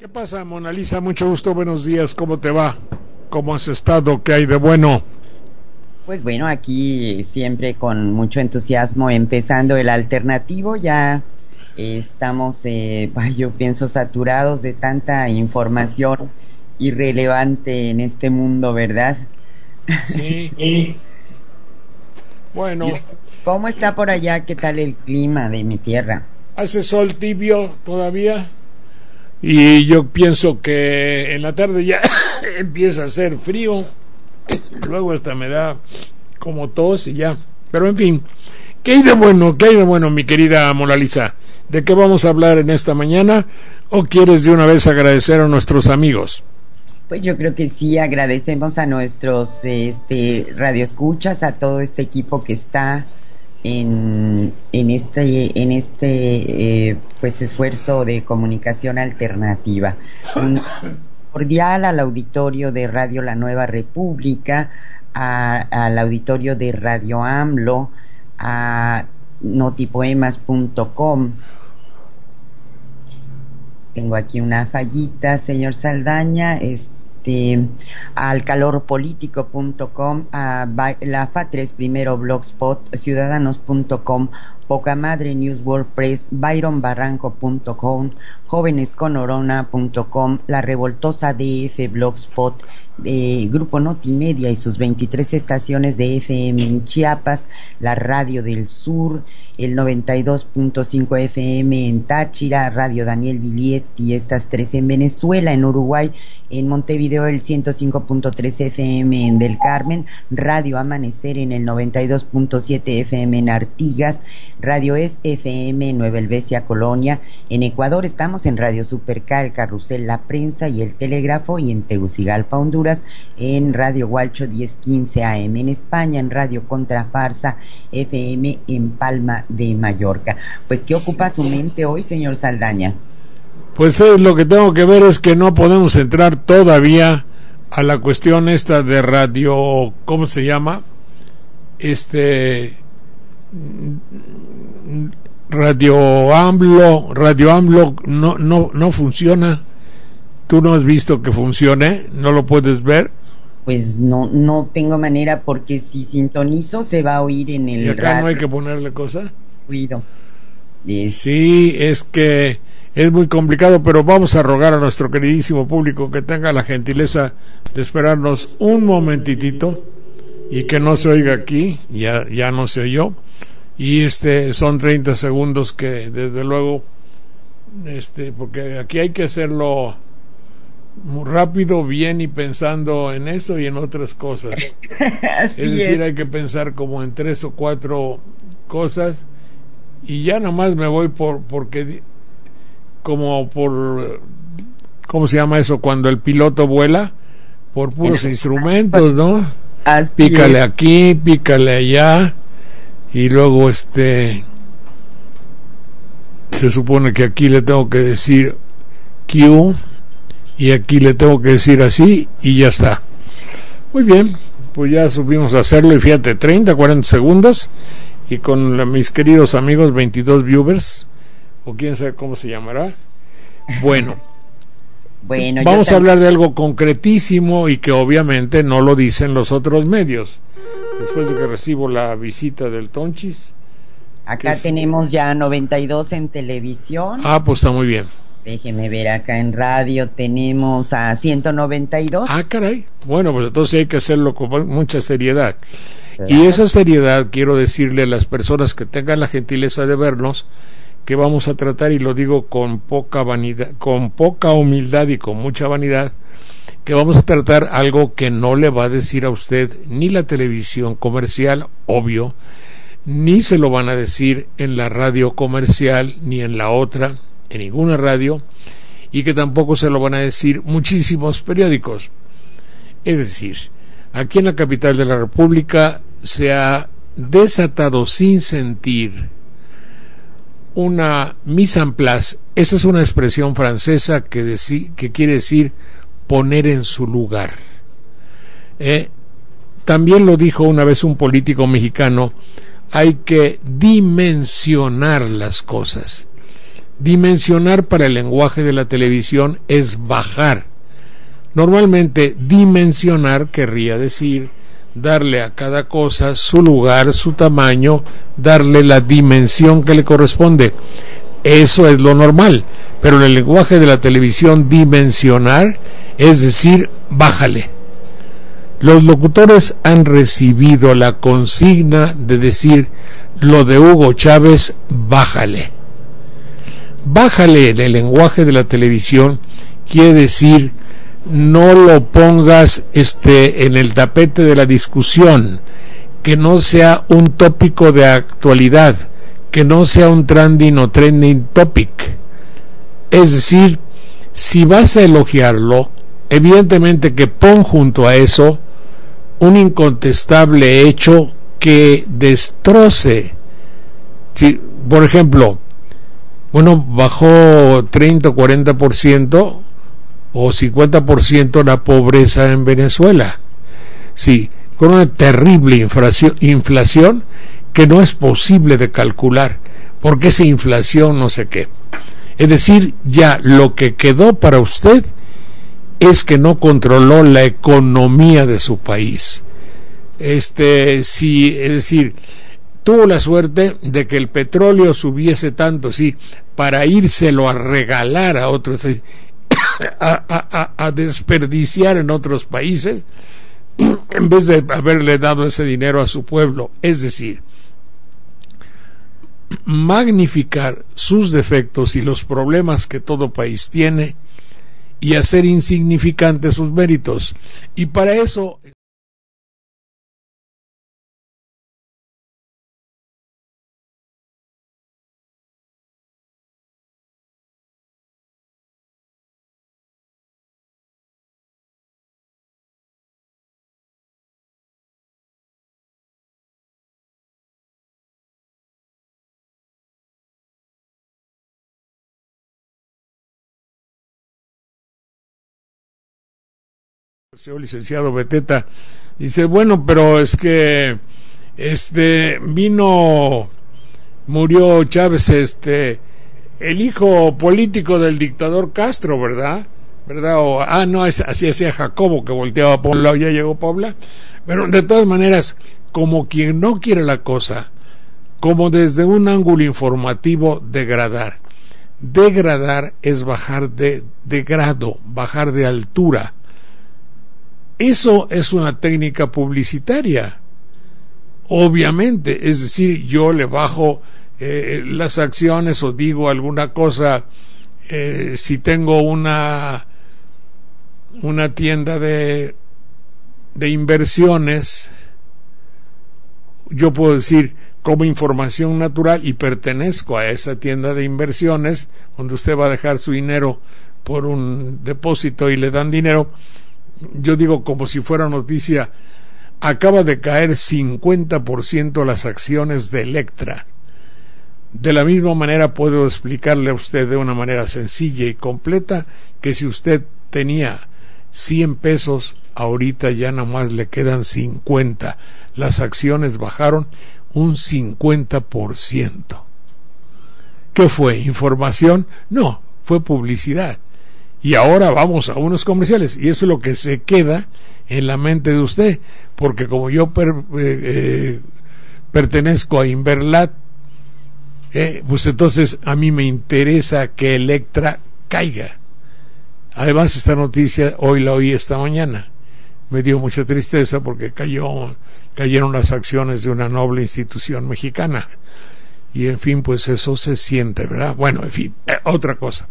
¿Qué pasa, Mona Lisa? Mucho gusto, buenos días, ¿cómo te va? ¿Cómo has estado? ¿Qué hay de bueno? Pues bueno, aquí siempre con mucho entusiasmo empezando el alternativo, ya estamos, yo pienso, saturados de tanta información irrelevante en este mundo, ¿verdad? Sí, ¿Y bueno, cómo está por allá? ¿Qué tal el clima de mi tierra? hace sol tibio todavía y yo pienso que en la tarde ya empieza a hacer frío, luego hasta me da como tos y ya. Pero en fin, ¿qué hay de bueno? ¿Qué hay de bueno, mi querida Mona Lisa? ¿De qué vamos a hablar en esta mañana? ¿O quieres de una vez agradecer a nuestros amigos? Pues yo creo que sí, agradecemos a nuestros radioescuchas, a todo este equipo que está en este pues esfuerzo de comunicación alternativa. Un cordial al auditorio de Radio La Nueva República, al auditorio de Radio AMLO, a notipoemas.com. Tengo aquí una fallita, señor Saldaña, al calorpolitico.com, a la FA3 primero Blogspot, ciudadanos.com, Poca Madre News WordPress, byronbarranco.com, jovenesconorona.com, la revoltosa DF Blogspot, Grupo Notimedia y sus 23 estaciones de FM en Chiapas, la Radio del Sur, el 92.5 FM en Táchira, Radio Daniel Viliet y estas tres en Venezuela, en Uruguay, en Montevideo el 105.3 FM en Del Carmen, Radio Amanecer en el 92.7 FM en Artigas, Radio Es FM en Nueva Helvecia, Colonia. En Ecuador estamos en Radio Superca, el Carrusel, La Prensa y el Telégrafo, y en Tegucigalpa, Honduras, en Radio Gualcho 1015 AM. En España en Radio Contrafarsa FM en Palma de Mallorca. Pues, ¿qué ocupa su mente hoy, señor Saldaña? Pues lo que tengo que ver es que no podemos entrar todavía a la cuestión esta de radio, ¿cómo se llama? Radio AMLO no funciona. ¿Tú no has visto que funcione? ¿No lo puedes ver? Pues no tengo manera, porque si sintonizo se va a oír en el ¿Y acá radio. no hay que ponerle cosa? Ruido. Sí, es que es muy complicado, pero vamos a rogar a nuestro queridísimo público que tenga la gentileza de esperarnos un momentitito y que no se oiga aquí, ya no se oyó, y son 30 segundos que desde luego, porque aquí hay que hacerlo muy rápido, bien, y pensando en eso y en otras cosas. Así Es decir, hay que pensar como en 3 o 4 cosas, y ya nomás me voy porque como por, ¿cómo se llama eso? Cuando el piloto vuela, por puros instrumentos, ¿no? Así Pícale es. aquí, pícale allá, y luego se supone que aquí le tengo que decir Q, y aquí le tengo que decir así, y ya está. Muy bien, pues ya subimos a hacerlo, y fíjate, 30, 40 segundos, y con mis queridos amigos 22 viewers, o quién sabe cómo se llamará. Bueno, Bueno, vamos a hablar de algo concretísimo y que obviamente no lo dicen los otros medios. Después de que recibo la visita del Tonchis. acá tenemos ya 92 en televisión. Pues está muy bien. Déjeme ver, acá en radio tenemos a 192. Caray. Bueno, pues entonces hay que hacerlo con mucha seriedad. Claro. Y esa seriedad quiero decirle a las personas que tengan la gentileza de vernos, que vamos a tratar, y lo digo con poca vanidad, con poca humildad y con mucha vanidad, que vamos a tratar algo que no le va a decir a usted ni la televisión comercial, obvio, ni se lo van a decir en la radio comercial, ni en la otra, en ninguna radio, y que tampoco se lo van a decir muchísimos periódicos. Es decir, aquí en la capital de la República se ha desatado sin sentir una mise en place. Esa es una expresión francesa que quiere decir poner en su lugar. También lo dijo una vez un político mexicano: hay que dimensionar las cosas. Dimensionar para el lenguaje de la televisión es bajar. Normalmente dimensionar querría decir darle a cada cosa su lugar, su tamaño, darle la dimensión que le corresponde. Eso es lo normal, pero en el lenguaje de la televisión dimensionar es decir, bájale. Los locutores han recibido la consigna de decir lo de Hugo Chávez, bájale. Bájale en el lenguaje de la televisión quiere decir no lo pongas en el tapete de la discusión, que no sea un tópico de actualidad, que no sea un trending o trending topic. Es decir, si vas a elogiarlo, evidentemente que pon junto a eso un incontestable hecho que destroce. Si, por ejemplo, bajó 30 o 40% o 50% la pobreza en Venezuela. Sí, con una terrible inflación que no es posible de calcular, porque esa inflación no sé qué. Es decir, ya lo que quedó para usted es que no controló la economía de su país. Sí, es decir, tuvo la suerte de que el petróleo subiese tanto, sí, para írselo a regalar a otros, a desperdiciar en otros países, en vez de haberle dado ese dinero a su pueblo. Es decir, magnificar sus defectos y los problemas que todo país tiene y hacer insignificantes sus méritos. Y para eso el licenciado Beteta dice, bueno, pero es que murió Chávez, el hijo político del dictador Castro, ¿verdad? O, no, así hacía Jacobo, que volteaba a Puebla, ya llegó Puebla. Pero de todas maneras, como quien no quiere la cosa, como desde un ángulo informativo, degradar es bajar de grado, bajar de altura. Eso es una técnica publicitaria, obviamente. Es decir, yo le bajo las acciones o digo alguna cosa, si tengo una tienda de inversiones, yo puedo decir como información natural, y pertenezco a esa tienda de inversiones donde usted va a dejar su dinero por un depósito y le dan dinero. Yo digo como si fuera noticia, acaba de caer 50% las acciones de Electra. De la misma manera puedo explicarle a usted de una manera sencilla y completa que si usted tenía 100 pesos, ahorita ya nada más le quedan 50. Las acciones bajaron un 50%. ¿Qué fue? ¿Información? No, fue publicidad. Y ahora vamos a unos comerciales, y eso es lo que se queda en la mente de usted, porque como yo pertenezco a Inverlat, pues entonces a mí me interesa que Electra caiga. Además, esta noticia hoy la oí esta mañana, me dio mucha tristeza porque cayeron las acciones de una noble institución mexicana, y en fin, pues eso se siente, ¿verdad? Bueno, en fin, otra cosa.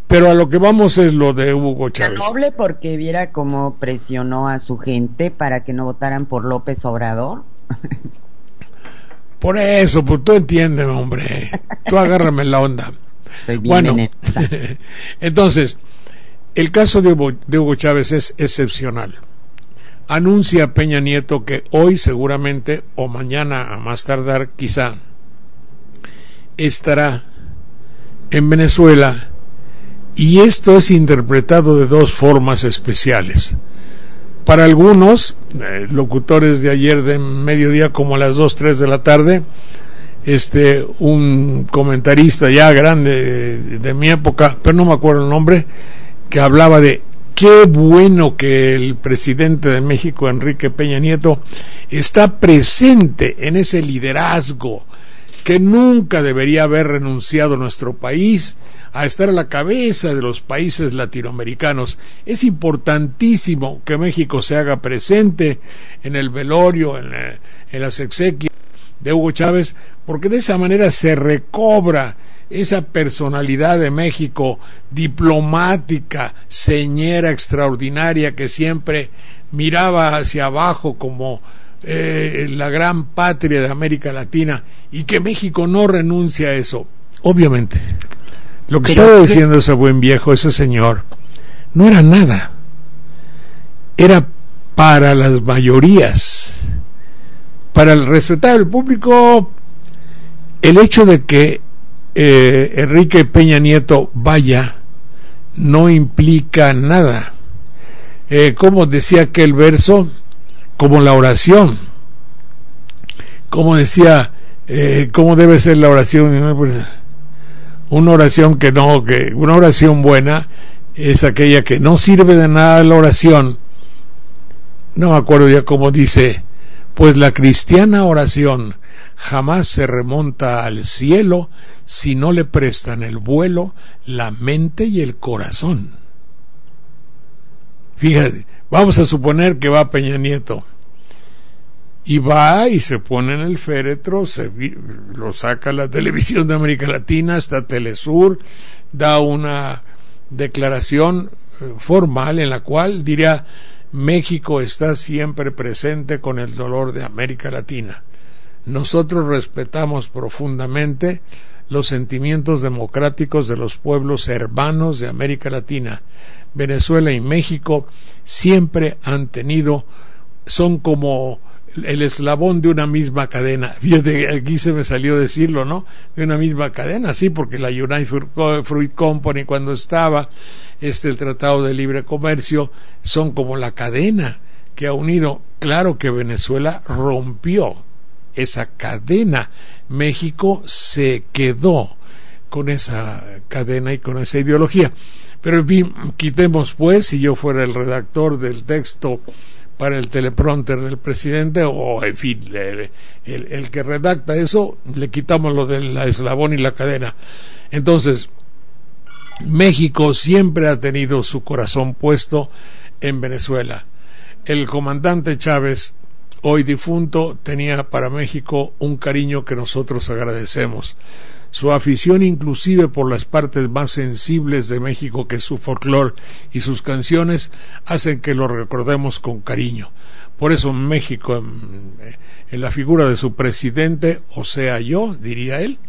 Pero a lo que vamos es lo de Hugo Chávez. Noble porque viera cómo presionó a su gente para que no votaran por López Obrador. Por eso, pues tú entiéndeme, hombre. Tú agárrame la onda. Soy bien entonces, el caso de Hugo Chávez es excepcional. Anuncia Peña Nieto que hoy seguramente, o mañana a más tardar quizá, estará en Venezuela. Y esto es interpretado de dos formas especiales. Para algunos, locutores de ayer de mediodía como a las 2, 3 de la tarde, un comentarista ya grande de mi época, pero no me acuerdo el nombre, que hablaba de qué bueno que el presidente de México, Enrique Peña Nieto, está presente en ese liderazgo que nunca debería haber renunciado nuestro país a estar a la cabeza de los países latinoamericanos. Es importantísimo que México se haga presente en el velorio, en las exequias de Hugo Chávez, porque de esa manera se recobra esa personalidad de México diplomática, señera extraordinaria, que siempre miraba hacia abajo como la gran patria de América Latina, y que México no renuncia a eso. Obviamente, lo que estaba diciendo ese buen viejo, ese señor, no era nada, era para las mayorías, para el respetable público. El hecho de que Enrique Peña Nieto vaya no implica nada. Como decía aquel verso, como la oración, como decía, cómo debe ser la oración. Una oración una oración buena es aquella que no sirve de nada la oración. No me acuerdo ya cómo dice, pues la cristiana oración jamás se remonta al cielo si no le prestan el vuelo la mente y el corazón. Fíjate, vamos a suponer que va Peña Nieto y va y se pone en el féretro, lo saca la televisión de América Latina, hasta Telesur, da una declaración formal en la cual diría: México está siempre presente con el dolor de América Latina. Nosotros respetamos profundamente los sentimientos democráticos de los pueblos hermanos de América Latina. Venezuela y México siempre son como el eslabón de una misma cadena. Fíjate, aquí se me salió decirlo, ¿no? De una misma cadena, sí, porque la United Fruit Company, cuando estaba el Tratado de Libre Comercio, son como la cadena que ha unido. Claro que Venezuela rompió esa cadena. México se quedó con esa cadena y con esa ideología. Pero en fin, quitemos pues, si yo fuera el redactor del texto para el teleprompter del presidente, o en fin, el que redacta eso, le quitamos lo del eslabón y la cadena. Entonces, México siempre ha tenido su corazón puesto en Venezuela. El comandante Chávez, hoy difunto, tenía para México un cariño que nosotros agradecemos. Su afición inclusive por las partes más sensibles de México, que es su folclore y sus canciones, hacen que lo recordemos con cariño. Por eso México, en la figura de su presidente, o sea yo, diría él,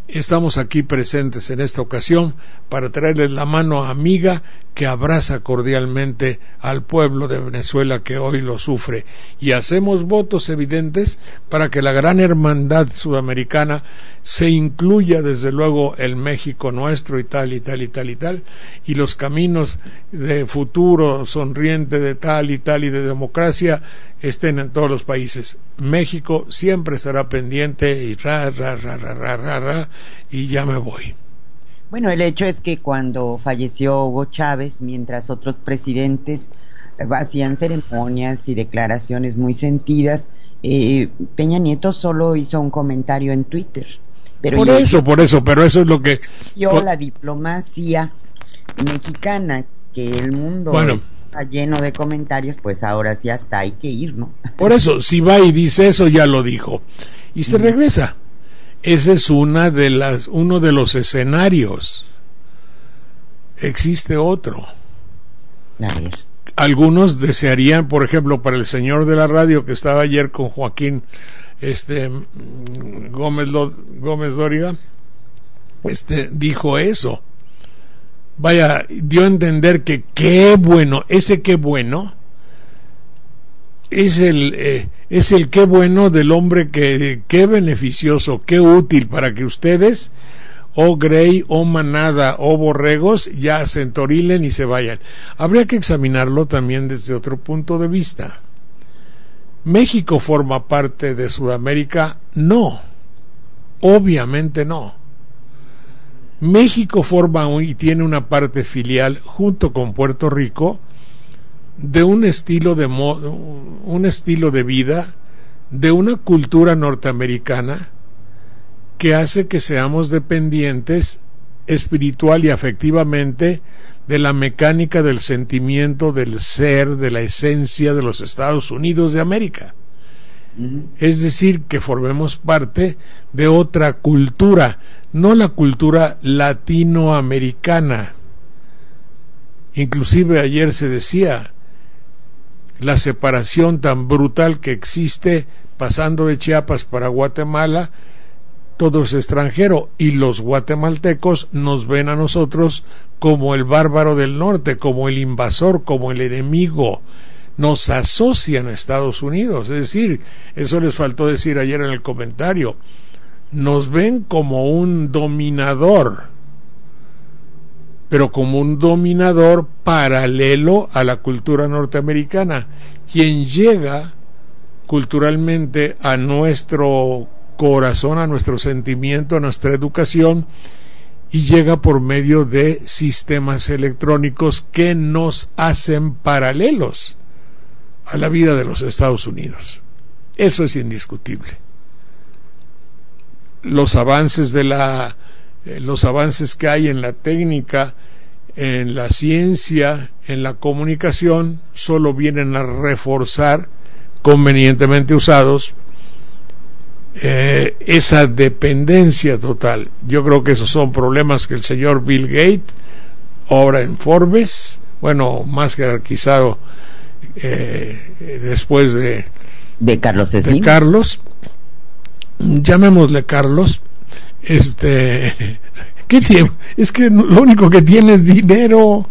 estamos aquí presentes en esta ocasión para traerles la mano amiga que abraza cordialmente al pueblo de Venezuela que hoy lo sufre, y hacemos votos evidentes para que la gran hermandad sudamericana se incluya desde luego el México nuestro, y tal y tal y tal y tal, y los caminos de futuro sonriente de tal y tal y de democracia estén en todos los países. México siempre estará pendiente, y y ya me voy. Bueno, el hecho es que cuando falleció Hugo Chávez, mientras otros presidentes hacían ceremonias y declaraciones muy sentidas, Peña Nieto solo hizo un comentario en Twitter. Pero pero eso es lo que... La diplomacia mexicana, que el mundo está lleno de comentarios, pues ahora sí hasta hay que ir, ¿no? Por eso, si va y dice eso, ya lo dijo. Y se regresa. Ese es uno de los escenarios. Existe otro. A ver. Algunos desearían, por ejemplo, para el señor de la radio que estaba ayer con Joaquín Gómez Dóriga, dijo eso. Vaya, dio a entender que qué bueno, ese qué bueno es el qué bueno del hombre, que qué beneficioso, qué útil para que ustedes, o Grey, o manada, o borregos, ya se entorilen y se vayan. Habría que examinarlo también desde otro punto de vista. ¿México forma parte de Sudamérica? No. Obviamente no. México forma y tiene una parte filial junto con Puerto Rico de un estilo de vida, de una cultura norteamericana que hace que seamos dependientes espiritual y afectivamente de la mecánica del sentimiento, del ser, de la esencia de los Estados Unidos de América. Es decir, que formemos parte de otra cultura, no la cultura latinoamericana. Inclusive ayer se decía la separación tan brutal que existe pasando de Chiapas para Guatemala, todo es extranjero, y los guatemaltecos nos ven a nosotros como el bárbaro del norte, como el invasor, como el enemigo. Nos asocian a Estados Unidos, es decir, eso les faltó decir ayer en el comentario, nos ven como un dominador, pero como un dominador paralelo a la cultura norteamericana, quien llega culturalmente a nuestro corazón, a nuestro sentimiento, a nuestra educación, y llega por medio de sistemas electrónicos que nos hacen paralelos a la vida de los Estados Unidos. Eso es indiscutible. Los avances que hay en la técnica, en la ciencia, en la comunicación, solo vienen a reforzar, convenientemente usados, esa dependencia total. Yo creo que esos son problemas que el señor Bill Gates, ahora en Forbes, bueno, más jerarquizado después de Carlos Slim. De Carlos, llamémosle Carlos, ¿qué tiene? Es que lo único que tiene es dinero.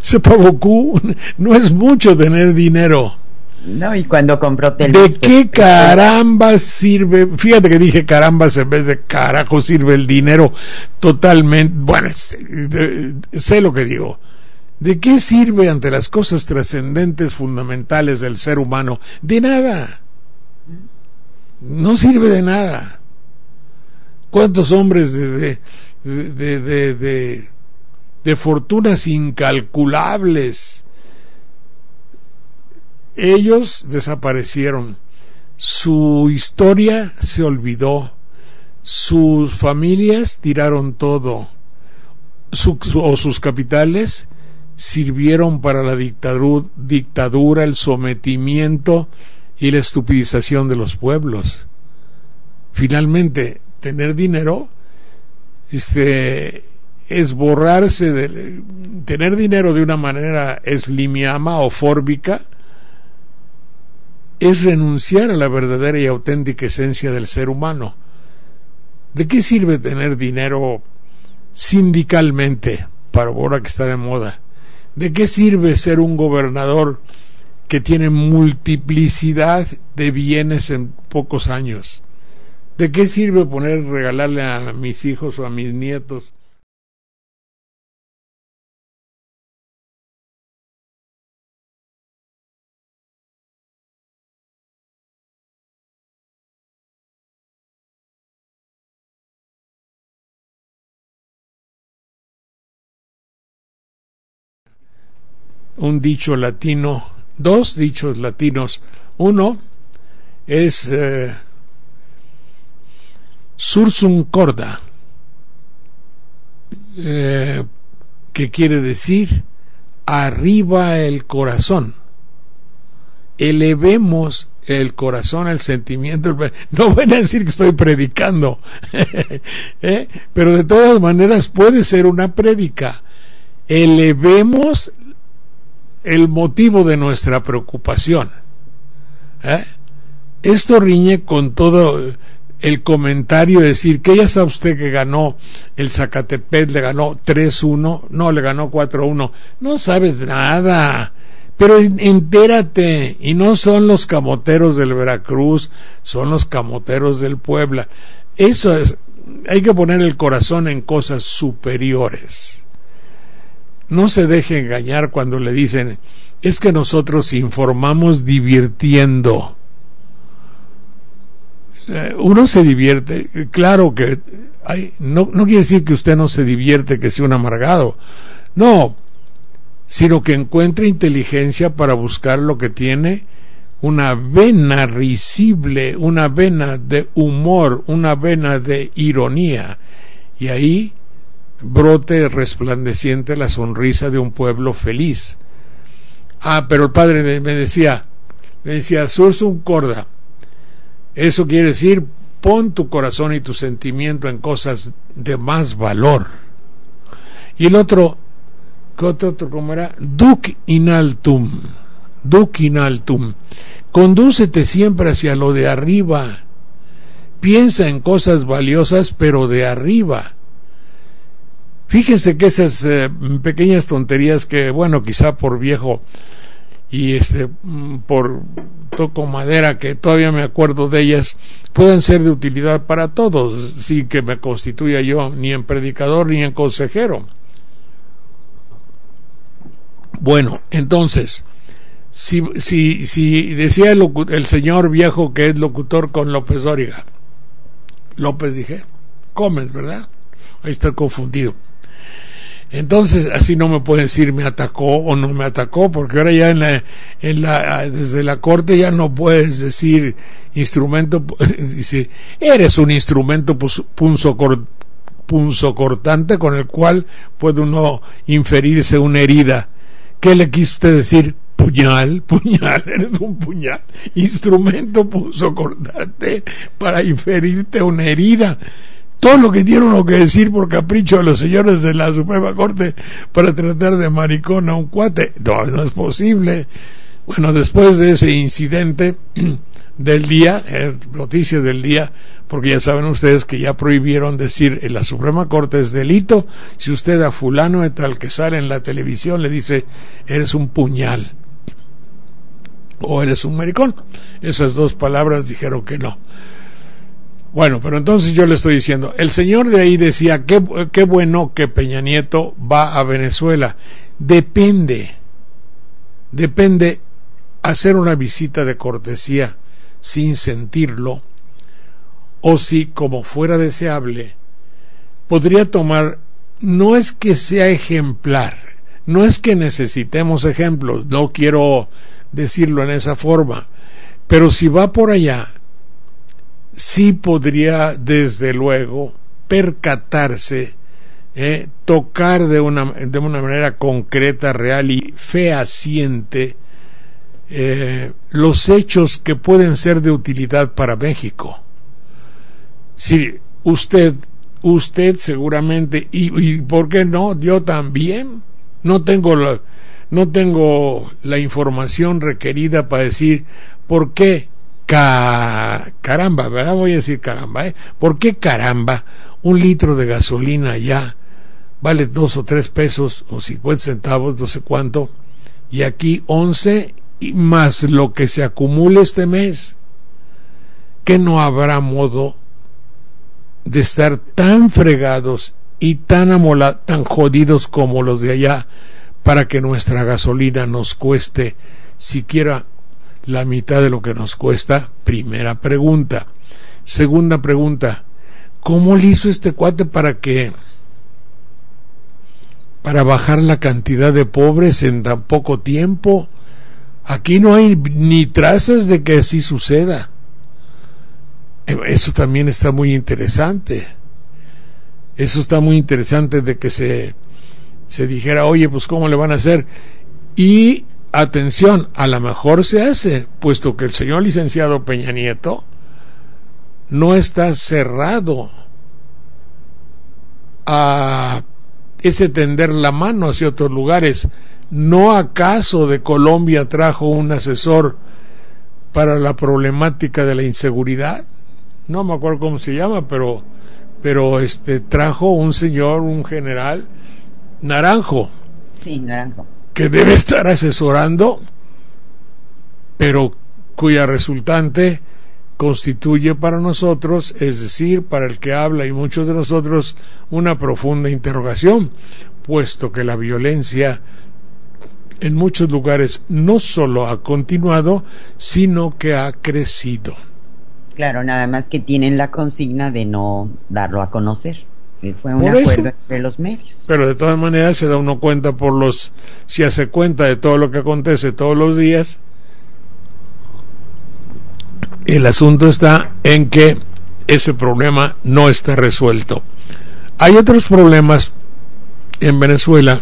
Sepa Goku, no es mucho tener dinero. No, y cuando compró Telmex, ¿de qué carambas sirve? Fíjate que dije carambas en vez de carajo sirve el dinero totalmente. Bueno, sé lo que digo. ¿De qué sirve ante las cosas trascendentes fundamentales del ser humano? De nada. No sirve de nada. ¿Cuántos hombres de fortunas incalculables? Ellos desaparecieron, su historia se olvidó, sus familias tiraron todo, sus capitales sirvieron para la dictadura, el sometimiento y la estupidización de los pueblos. Finalmente, tener dinero es borrarse tener dinero de una manera slimiama o fórbica, es renunciar a la verdadera y auténtica esencia del ser humano. ¿De qué sirve tener dinero sindicalmente, para ahora que está de moda? ¿De qué sirve ser un gobernador que tiene multiplicidad de bienes en pocos años? ¿De qué sirve regalarle a mis hijos o a mis nietos un dicho latino, dos dichos latinos? Uno es sursum corda, que quiere decir arriba el corazón, elevemos el corazón, el sentimiento. No van a decir que estoy predicando, pero de todas maneras puede ser una prédica. Elevemos el motivo de nuestra preocupación. Esto riñe con todo el comentario de decir que ya sabe usted que ganó el Zacatepec, le ganó 3-1, no, le ganó 4-1. No sabes nada, pero entérate. Y no son los camoteros del Veracruz, son los camoteros del Puebla. Eso es, hay que poner el corazón en cosas superiores. No se deje engañar cuando le dicen, es que nosotros informamos divirtiendo. uno se divierte, claro que no quiere decir que usted no se divierte, que sea un amargado, no, sino que encuentre inteligencia para buscar lo que tiene una vena risible, una vena de humor, una vena de ironía, y ahí brote resplandeciente la sonrisa de un pueblo feliz. Pero el padre me decía, sursum corda, eso quiere decir, pon tu corazón y tu sentimiento en cosas de más valor. Y el otro, ¿cómo era? Duc in altum, condúcete siempre hacia lo de arriba, piensa en cosas valiosas pero de arriba. Fíjese que esas pequeñas tonterías que, bueno, quizá por viejo y por toco madera, que todavía me acuerdo de ellas, pueden ser de utilidad para todos, sin que me constituya yo ni en predicador ni en consejero. Bueno, entonces, si decía el señor viejo que es locutor con López Dóriga, López dije, Gómez, ¿verdad? Ahí está confundido. Entonces, así no me pueden decir me atacó o no me atacó, porque ahora ya desde la corte ya no puedes decir instrumento, dice, eres un instrumento punzocortante con el cual puede uno inferirse una herida. ¿Qué le quiso usted decir? Puñal, eres un puñal, instrumento punzocortante para inferirte una herida. Todo lo que tiene uno que decir por capricho de los señores de la Suprema Corte para tratar de maricón a un cuate, no es posible. Bueno, después de ese incidente del día, es noticia del día, porque ya saben ustedes que ya prohibieron decir en la Suprema Corte es delito si usted a fulano de tal que sale en la televisión le dice eres un puñal o eres un maricón. Esas dos palabras dijeron que no. Bueno, pero entonces yo le estoy diciendo, el señor de ahí decía, qué bueno que Peña Nieto va a Venezuela. Depende hacer una visita de cortesía sin sentirlo, o si, como fuera deseable, podría tomar, no es que sea ejemplar, no es que necesitemos ejemplos, no quiero decirlo en esa forma, pero si va por allá, sí podría desde luego percatarse, tocar de una manera concreta, real y fehaciente los hechos que pueden ser de utilidad para México. Si usted seguramente, y ¿por qué no? Yo también no tengo la información requerida para decir por qué caramba, ¿verdad? Voy a decir caramba, ¿por qué caramba un litro de gasolina ya vale 2 o 3 pesos o 50 centavos, no sé cuánto, y aquí 11 y más lo que se acumule este mes? ¿Que no habrá modo de estar tan fregados y tan jodidos como los de allá para que nuestra gasolina nos cueste siquiera la mitad de lo que nos cuesta? Primera pregunta. Segunda pregunta, ¿cómo le hizo este cuate para bajar la cantidad de pobres en tan poco tiempo? Aquí no hay ni trazas de que así suceda. Eso también está muy interesante. Eso está muy interesante, de que se dijera, oye, pues ¿cómo le van a hacer? Y atención, a lo mejor se hace, puesto que el señor licenciado Peña Nieto no está cerrado a ese tender la mano hacia otros lugares. ¿No acaso de Colombia trajo un asesor para la problemática de la inseguridad? No me acuerdo cómo se llama, pero trajo un señor, un general Naranjo. Sí, Naranjo. Que debe estar asesorando, pero cuya resultante constituye para nosotros, es decir, para el que habla y muchos de nosotros, una profunda interrogación, puesto que la violencia en muchos lugares no solo ha continuado, sino que ha crecido. Claro, nada más que tienen la consigna de no darlo a conocer. Fue un Por acuerdo eso, entre los medios. pero de todas maneras se da uno cuenta si hace cuenta de todo lo que acontece todos los días. El asunto está en que ese problema no está resuelto. Hay otros problemas en Venezuela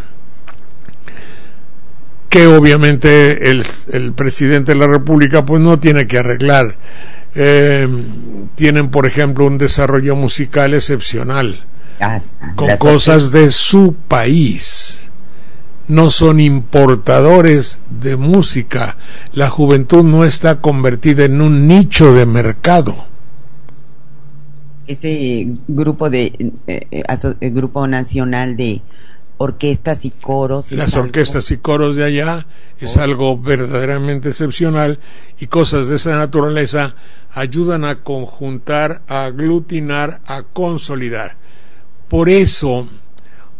que obviamente el presidente de la República pues no tiene que arreglar. Tienen, por ejemplo, un desarrollo musical excepcional, con cosas de su país. No son importadores de música. La juventud no está convertida en un nicho de mercado. Ese grupo grupo nacional de orquestas y coros. Las orquestas y coros de allá es algo verdaderamente excepcional, y cosas de esa naturaleza ayudan a conjuntar, a aglutinar, a consolidar. Por eso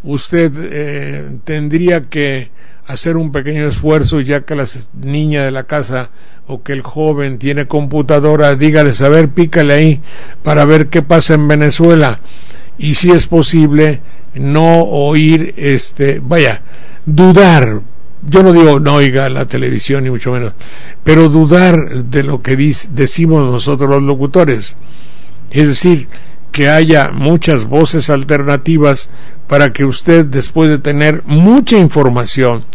usted tendría que hacer un pequeño esfuerzo, ya que la niña de la casa o que el joven tiene computadora, dígales, a ver, pícale ahí para ver qué pasa en Venezuela, y si es posible no oír, dudar. Yo no digo no oiga la televisión ni mucho menos, pero dudar de lo que decimos nosotros los locutores. Es decir, que haya muchas voces alternativas para que usted, después de tener mucha información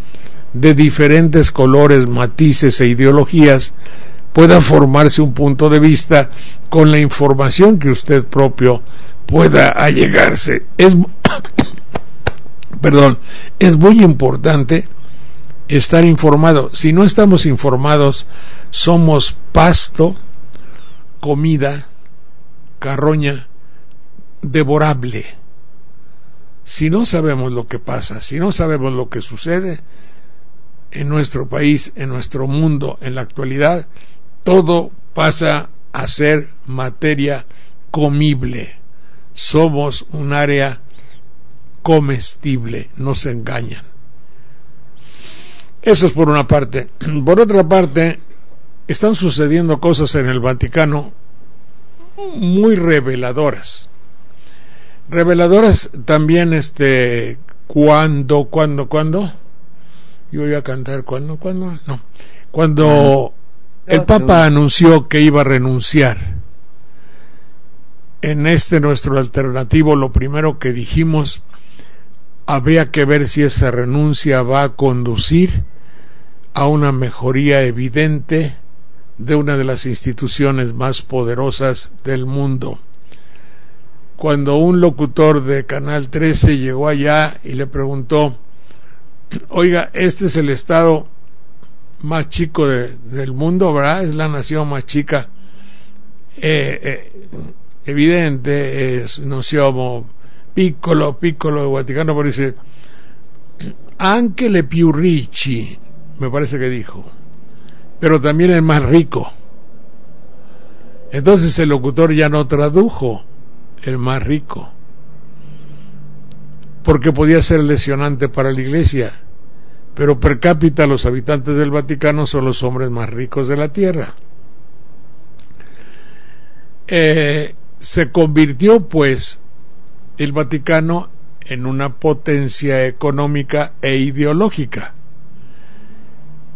de diferentes colores, matices e ideologías, pueda formarse un punto de vista con la información que usted propio pueda allegarse. Es muy importante estar informado. Si no estamos informados, somos pasto, comida, carroña devorable. Si no sabemos lo que pasa, si no sabemos lo que sucede en nuestro país, en nuestro mundo, en la actualidad, todo pasa a ser materia comible. Somos un área comestible, no se engañan. Eso es por una parte. Por otra parte, están sucediendo cosas en el Vaticano muy reveladoras. Reveladoras también, ¿cuándo? Yo iba a cantar, ¿cuándo? No. Cuando el Papa anunció que iba a renunciar, en nuestro alternativo, lo primero que dijimos, habría que ver si esa renuncia va a conducir a una mejoría evidente de una de las instituciones más poderosas del mundo. Cuando un locutor de Canal 13 llegó allá y le preguntó, oiga, este es el estado más chico del mundo, ¿verdad? Es la nación más chica. Evidente, non siamo piccolo il Vaticano, por dice, anche le più ricci, me parece que dijo, pero también el más rico. Entonces el locutor ya no tradujo el más rico, porque podía ser lesionante para la Iglesia, pero per cápita los habitantes del Vaticano son los hombres más ricos de la tierra. Se convirtió pues el Vaticano en una potencia económica e ideológica,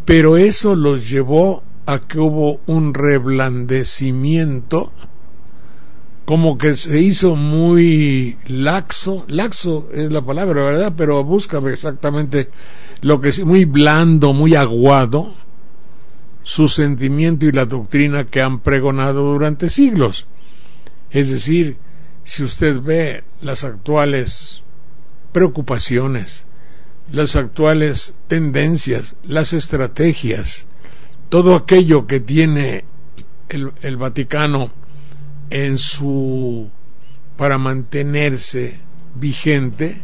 pero eso los llevó a que hubo un reblandecimiento, como que se hizo muy laxo es la palabra, ¿verdad? Pero busca exactamente lo que es, muy blando, muy aguado, su sentimiento y la doctrina que han pregonado durante siglos. Es decir, si usted ve las actuales preocupaciones, las actuales tendencias, las estrategias, todo aquello que tiene el Vaticano para mantenerse vigente,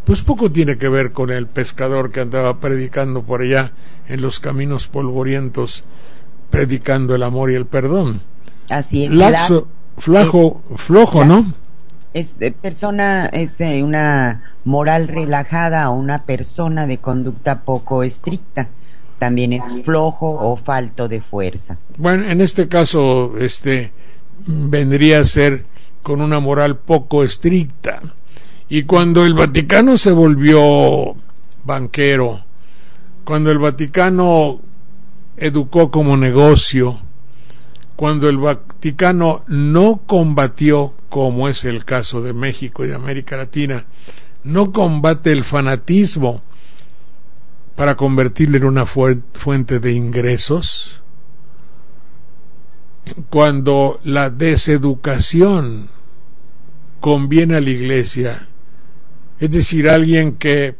pues poco tiene que ver con el pescador que andaba predicando por allá en los caminos polvorientos, predicando el amor y el perdón. Así es. Flojo, ¿no? Es una moral relajada o una persona de conducta poco estricta. También es flojo o falto de fuerza. Bueno, en este caso, vendría a ser con una moral poco estricta. Y cuando el Vaticano se volvió banquero, cuando el Vaticano educó como negocio, cuando el Vaticano no combatió, como es el caso de México y de América Latina, no combate el fanatismo para convertirlo en una fuente de ingresos, cuando la deseducación conviene a la Iglesia, es decir, alguien que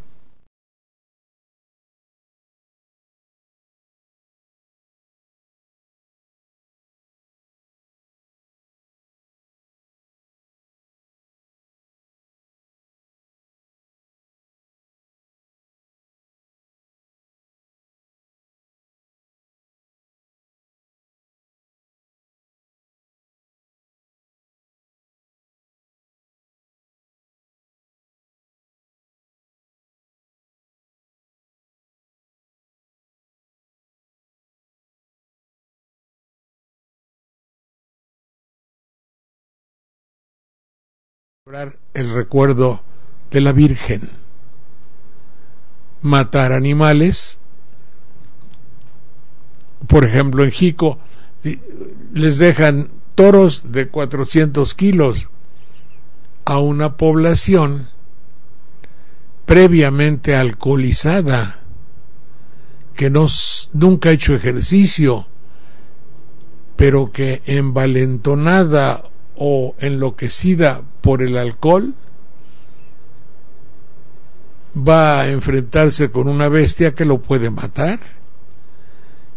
el recuerdo de la Virgen, matar animales, por ejemplo en Jico les dejan toros de 400 kilos a una población previamente alcoholizada, que nunca ha hecho ejercicio, pero que envalentonada o enloquecida por el alcohol va a enfrentarse con una bestia que lo puede matar.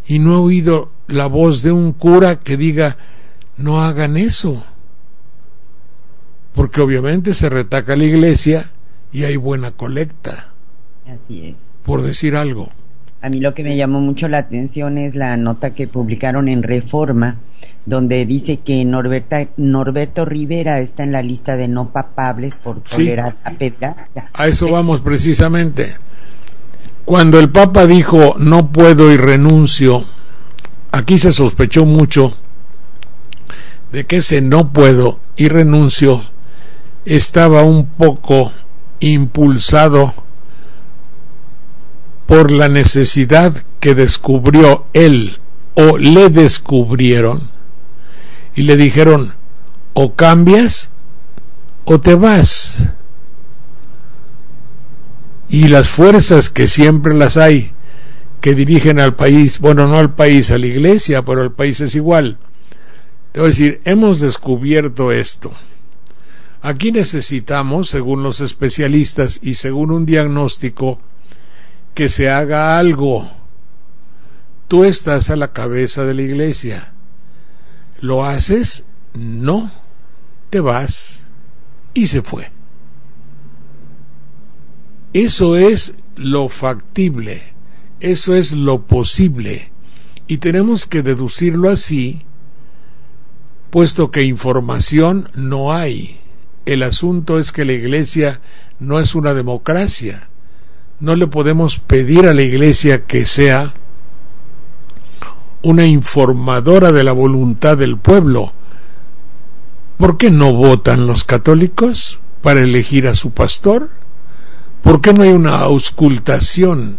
Y no he oído la voz de un cura que diga no hagan eso, porque obviamente se retaca la iglesia y hay buena colecta. Así es. Por decir algo. A mí lo que me llamó mucho la atención es la nota que publicaron en Reforma, donde dice que Norberto Rivera está en la lista de no papables por tolerar a pederastia. A eso vamos precisamente. Cuando el Papa dijo no puedo y renuncio, aquí se sospechó mucho de que ese no puedo y renuncio estaba un poco impulsado por la necesidad que descubrió él o le descubrieron y le dijeron o cambias o te vas. Y las fuerzas que siempre las hay que dirigen al país, bueno, no al país, a la iglesia, pero al país es igual. Te voy a decir, hemos descubierto esto. Aquí necesitamos, según los especialistas y según un diagnóstico, que se haga algo. Tú estás a la cabeza de la iglesia. ¿Lo haces? No. Te vas. Y se fue. Eso es lo factible. Eso es lo posible. Y tenemos que deducirlo así, puesto que información no hay. El asunto es que la iglesia no es una democracia. No le podemos pedir a la iglesia que sea una informadora de la voluntad del pueblo. ¿Por qué no votan los católicos para elegir a su pastor? ¿Por qué no hay una auscultación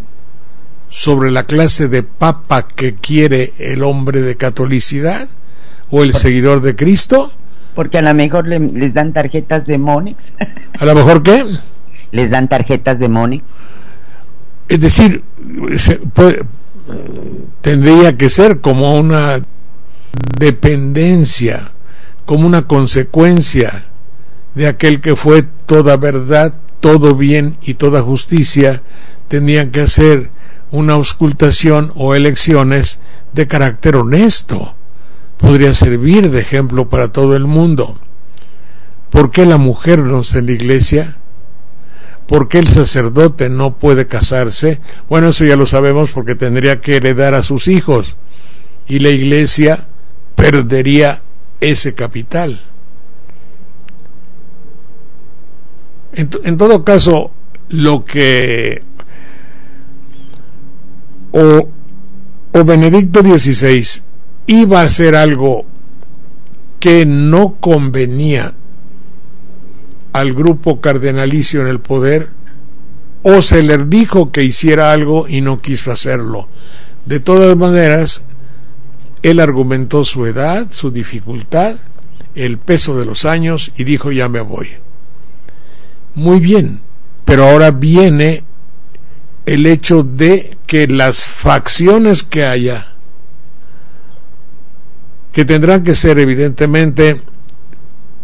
sobre la clase de papa que quiere el hombre de catolicidad o el seguidor de Cristo? Porque a lo mejor les dan tarjetas de Monex. ¿A lo mejor qué? Les dan tarjetas de Monex. Es decir, tendría que ser como una dependencia, como una consecuencia de aquel que fue toda verdad, todo bien y toda justicia. Tendrían que hacer una auscultación o elecciones de carácter honesto. Podría servir de ejemplo para todo el mundo. ¿Por qué la mujer no está en la iglesia? ¿Por qué el sacerdote no puede casarse? Bueno, eso ya lo sabemos, porque tendría que heredar a sus hijos y la iglesia perdería ese capital. En todo caso, lo que o Benedicto XVI iba a hacer algo que no convenía al grupo cardenalicio en el poder, o se le dijo que hiciera algo y no quiso hacerlo. De todas maneras, él argumentó su edad, su dificultad, el peso de los años, y dijo: ya me voy. Muy bien, pero ahora viene el hecho de que las facciones que haya, que tendrán que ser evidentemente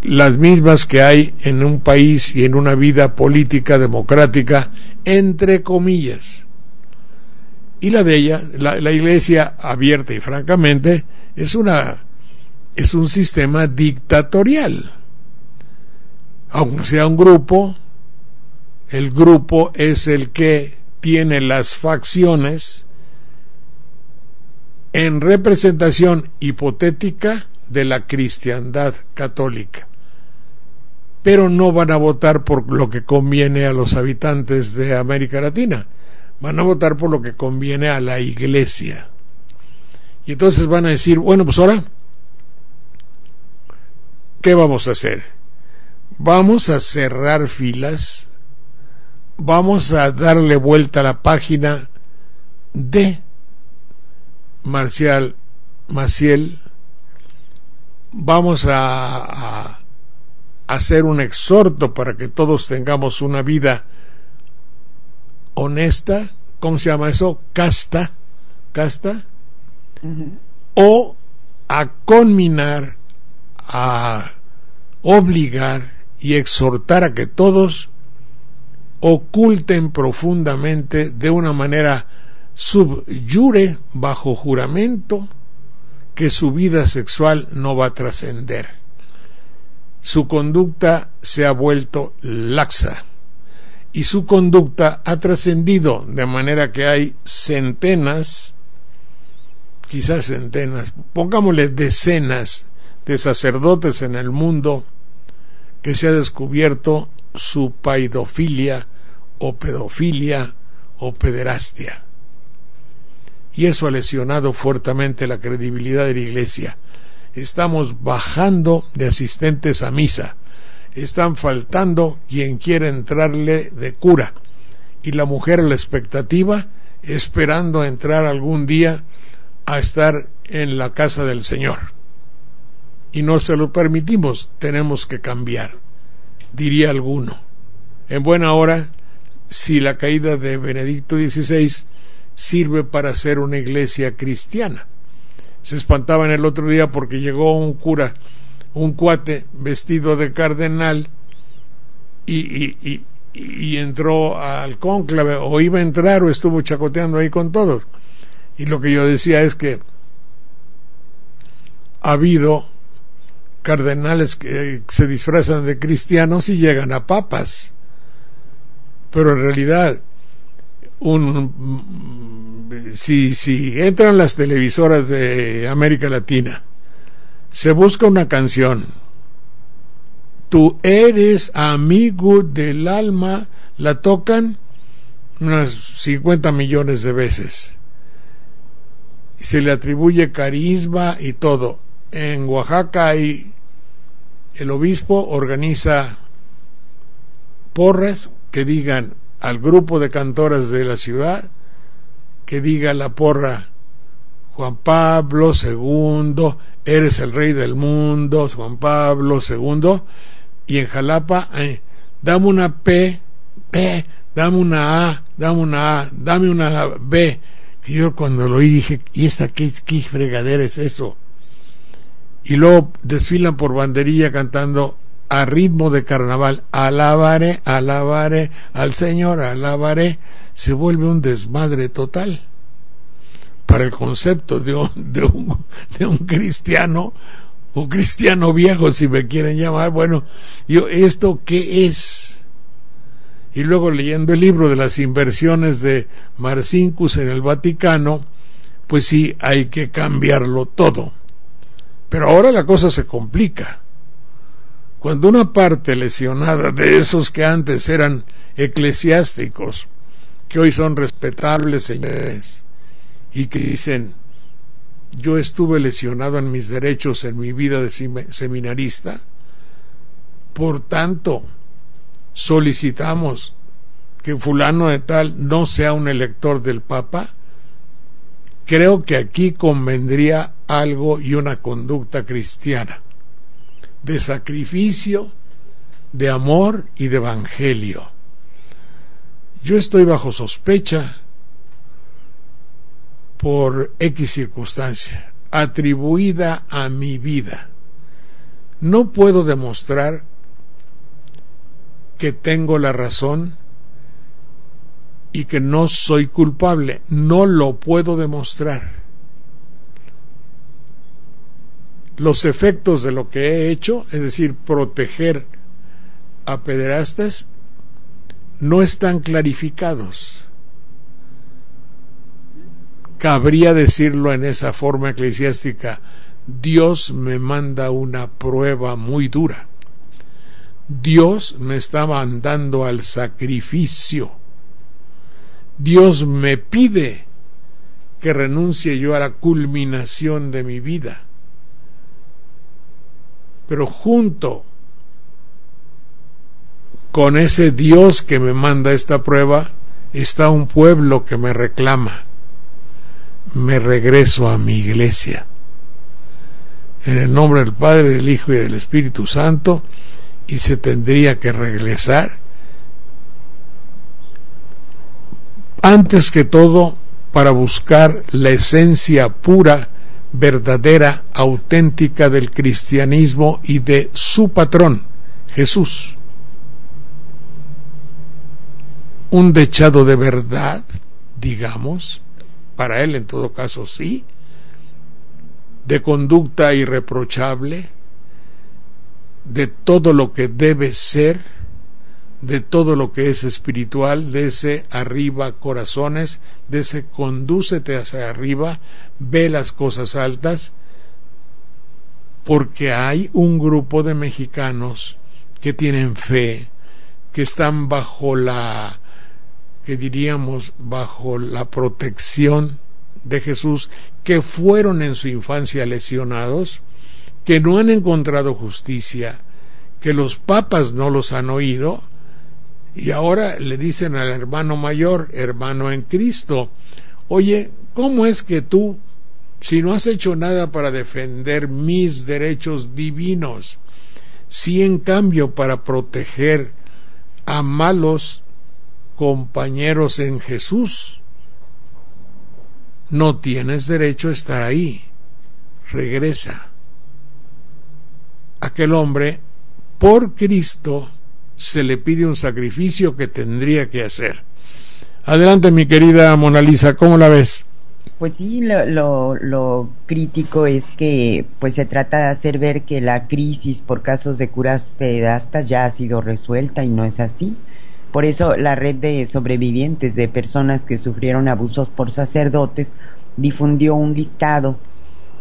las mismas que hay en un país y en una vida política democrática, entre comillas, y la de ella, la Iglesia, abierta y francamente, es un sistema dictatorial. Aunque sea un grupo, el grupo es el que tiene las facciones en representación hipotética de la cristiandad católica, pero no van a votar por lo que conviene a los habitantes de América Latina, van a votar por lo que conviene a la Iglesia. Y entonces van a decir: bueno, pues ahora, ¿qué vamos a hacer? Vamos a cerrar filas, vamos a darle vuelta a la página de Maciel, vamos a hacer un exhorto para que todos tengamos una vida honesta, ¿cómo se llama eso? Casta, o a conminar, a obligar y exhortar a que todos oculten profundamente, de una manera sub iure, bajo juramento, que su vida sexual no va a trascender. Su conducta se ha vuelto laxa y su conducta ha trascendido, de manera que hay centenas, quizás centenas, pongámosle decenas de sacerdotes en el mundo que se ha descubierto su paidofilia o pedofilia o pederastia, y eso ha lesionado fuertemente la credibilidad de la Iglesia. Estamos bajando de asistentes a misa, están faltando quien quiere entrarle de cura, y la mujer a la expectativa, esperando entrar algún día a estar en la casa del Señor, y no se lo permitimos. Tenemos que cambiar, diría alguno. En buena hora, si la caída de Benedicto XVI sirve para hacer una iglesia cristiana. Se espantaban el otro día porque llegó un cura, un cuate vestido de cardenal, y entró al cónclave, o iba a entrar, o estuvo chacoteando ahí con todos. Y lo que yo decía es que ha habido cardenales que se disfrazan de cristianos y llegan a papas, pero en realidad si entran las televisoras de América Latina, se busca una canción, tú eres amigo del alma, la tocan unas 50 millones de veces, se le atribuye carisma y todo. En Oaxaca el obispo organiza porras que digan al grupo de cantoras de la ciudad, que diga la porra: Juan Pablo II, eres el rey del mundo, Juan Pablo II. Y en Jalapa, dame una P, dame una A, dame una B. Que yo cuando lo oí dije: ¿y esta qué fregadera es eso? Y luego desfilan por banderilla cantando a ritmo de carnaval: alabaré, alabaré al Señor, alabaré. Se vuelve un desmadre total para el concepto de un cristiano, un cristiano viejo, si me quieren llamar. Bueno, ¿esto qué es? Y luego, leyendo el libro de las inversiones de Marcinkus en el Vaticano, pues sí, hay que cambiarlo todo. Pero ahora la cosa se complica. Cuando una parte lesionada de esos que antes eran eclesiásticos, que hoy son respetables señores, y que dicen: yo estuve lesionado en mis derechos en mi vida de seminarista. Por tanto, solicitamos que fulano de tal no sea un elector del Papa. Creo que aquí convendría algo y una conducta cristiana, de sacrificio, de amor y de evangelio. Yo estoy bajo sospecha por X circunstancia, atribuida a mi vida. No puedo demostrar que tengo la razón y que no soy culpable. No lo puedo demostrar. Los efectos de lo que he hecho, es decir, proteger a pederastas, no están clarificados. Cabría decirlo en esa forma eclesiástica: Dios me manda una prueba muy dura. Dios me está mandando al sacrificio. Dios me pide que renuncie yo a la culminación de mi vida. Pero junto con ese Dios que me manda esta prueba está un pueblo que me reclama. Me regreso a mi iglesia. En el nombre del Padre, del Hijo y del Espíritu Santo, y se tendría que regresar antes que todo para buscar la esencia pura, verdadera, auténtica del cristianismo y de su patrón, Jesús. Un dechado de verdad, digamos, para él en todo caso sí, de conducta irreprochable, de todo lo que debe ser, de todo lo que es espiritual, de ese arriba corazones, de ese condúcete hacia arriba, ve las cosas altas, porque hay un grupo de mexicanos que tienen fe, que están bajo la, que diríamos, bajo la protección de Jesús, que fueron en su infancia lesionados, que no han encontrado justicia, que los papas no los han oído, y ahora le dicen al hermano mayor, hermano en Cristo: oye, ¿cómo es que tú, si no has hecho nada para defender mis derechos divinos, si en cambio para proteger a malos compañeros en Jesús, no tienes derecho a estar ahí? Regresa. Aquel hombre, por Cristo, se le pide un sacrificio que tendría que hacer. Adelante, mi querida Mona Lisa, ¿cómo la ves? Pues sí, lo crítico es que pues se trata de hacer ver que la crisis por casos de curas pederastas ya ha sido resuelta, y no es así. Por eso la red de sobrevivientes de personas que sufrieron abusos por sacerdotes difundió un listado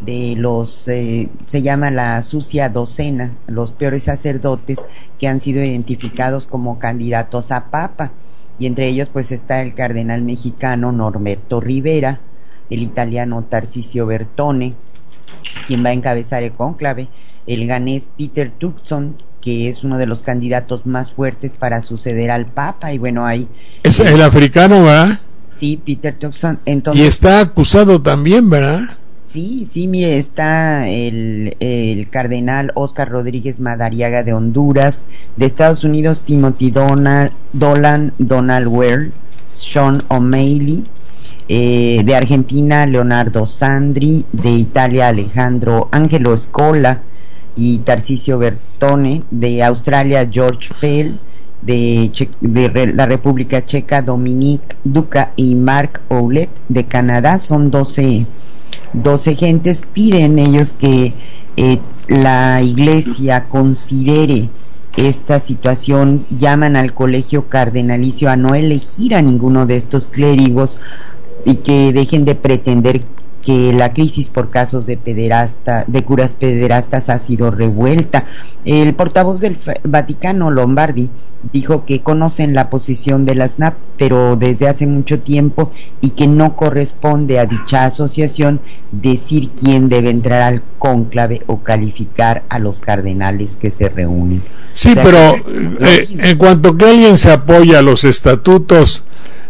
de los, se llama la sucia docena, los peores sacerdotes que han sido identificados como candidatos a papa, y entre ellos pues está el cardenal mexicano Norberto Rivera, el italiano Tarcisio Bertone, quien va a encabezar el cónclave, el ganés Peter Turkson, que es uno de los candidatos más fuertes para suceder al Papa, y bueno, ahí... Es el africano, ¿verdad? Sí, Peter Turkson. Entonces, y está acusado también, ¿verdad? Sí, mire, está el cardenal Oscar Rodríguez Madariaga de Honduras, de Estados Unidos Timothy Donald Ware, Sean O'Malley, de Argentina Leonardo Sandri, de Italia Angelo Scola y Tarcisio Bertone, de Australia George Pell, de la República Checa Dominique Duca y Marc Ouellet, de Canadá. Son 12 gentes. Piden ellos que la Iglesia considere esta situación, llaman al colegio cardenalicio a no elegir a ninguno de estos clérigos y que dejen de pretender que la crisis por casos de curas pederastas ha sido revuelta. El portavoz del Vaticano, Lombardi, dijo que conocen la posición de la SNAP, pero desde hace mucho tiempo, y que no corresponde a dicha asociación decir quién debe entrar al cónclave o calificar a los cardenales que se reúnen. Sí, o sea, pero en cuanto que alguien se apoya a los estatutos,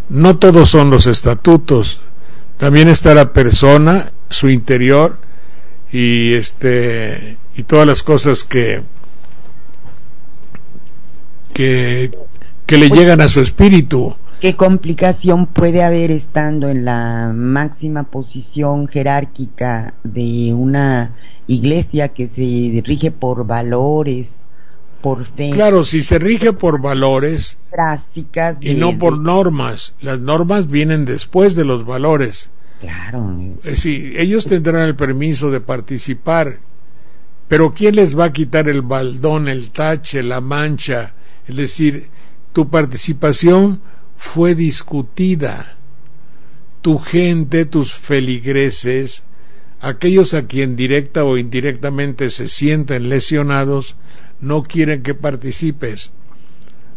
no todos son los estatutos, también está la persona, su interior y todas las cosas que le llegan a su espíritu. ¿Qué complicación puede haber estando en la máxima posición jerárquica de una iglesia que se rige por valores, por fe? Claro, si se rige por valores drásticas y no por normas, las normas vienen después de los valores. Claro. Sí, ellos tendrán el permiso de participar, pero ¿quién les va a quitar el baldón, el tache, la mancha? Es decir, tu participación fue discutida, tu gente, tus feligreses, aquellos a quien directa o indirectamente se sienten lesionados, no quieren que participes.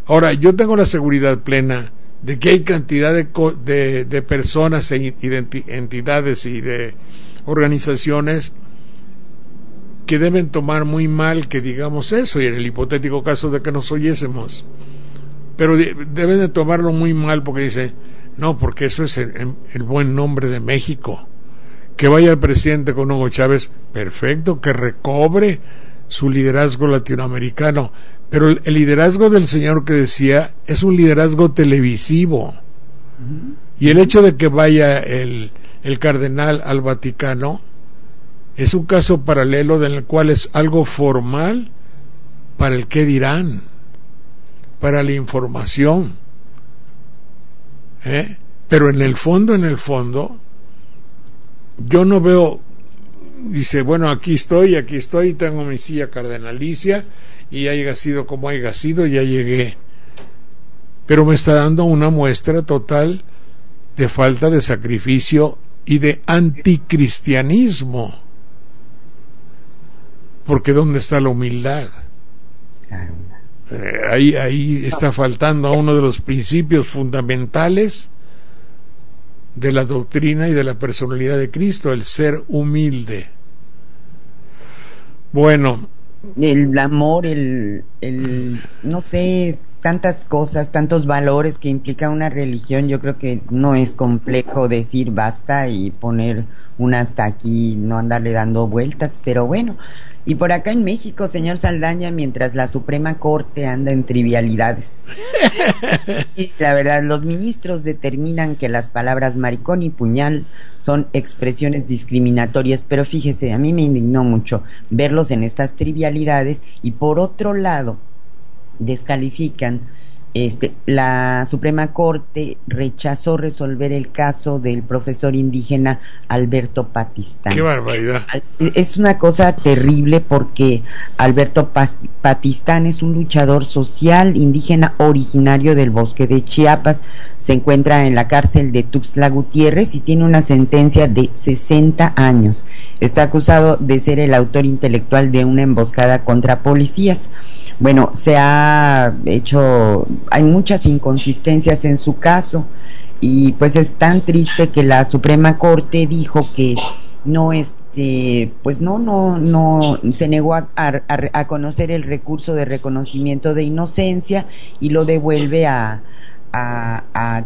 Ahora, yo tengo la seguridad plena de que hay cantidad de personas y de entidades y de organizaciones que deben tomar muy mal que digamos eso, y en el hipotético caso de que nos oyésemos, pero deben de tomarlo muy mal porque dicen, no, porque eso es el buen nombre de México. Que vaya el presidente con Hugo Chávez, perfecto, que recobre su liderazgo latinoamericano, pero el liderazgo del señor que decía es un liderazgo televisivo, y el hecho de que vaya el cardenal al Vaticano es un caso paralelo en el cual es algo formal para el qué dirán, para la información, pero en el fondo yo no veo. Dice, bueno, aquí estoy, tengo mi silla cardenalicia y haya sido como haya sido, ya llegué. Pero me está dando una muestra total de falta de sacrificio y de anticristianismo. Porque ¿dónde está la humildad? Ahí está faltando a uno de los principios fundamentales de la doctrina y de la personalidad de Cristo, el ser humilde. Bueno, el amor, no sé, tantas cosas, tantos valores que implica una religión. Yo creo que no es complejo decir basta y poner un hasta aquí, no andarle dando vueltas, pero bueno. Y por acá en México, señor Saldaña, mientras la Suprema Corte anda en trivialidades, y la verdad, los ministros determinan que las palabras maricón y puñal son expresiones discriminatorias, pero fíjese, a mí me indignó mucho verlos en estas trivialidades, y por otro lado descalifican. La Suprema Corte rechazó resolver el caso del profesor indígena Alberto Patistán. ¡Qué barbaridad! Es una cosa terrible porque Alberto Patistán es un luchador social indígena originario del bosque de Chiapas. Se encuentra en la cárcel de Tuxtla Gutiérrez y tiene una sentencia de 60 años. Está acusado de ser el autor intelectual de una emboscada contra policías. Bueno, hay muchas inconsistencias en su caso, y pues es tan triste que la Suprema Corte dijo que no se negó a conocer el recurso de reconocimiento de inocencia y lo devuelve a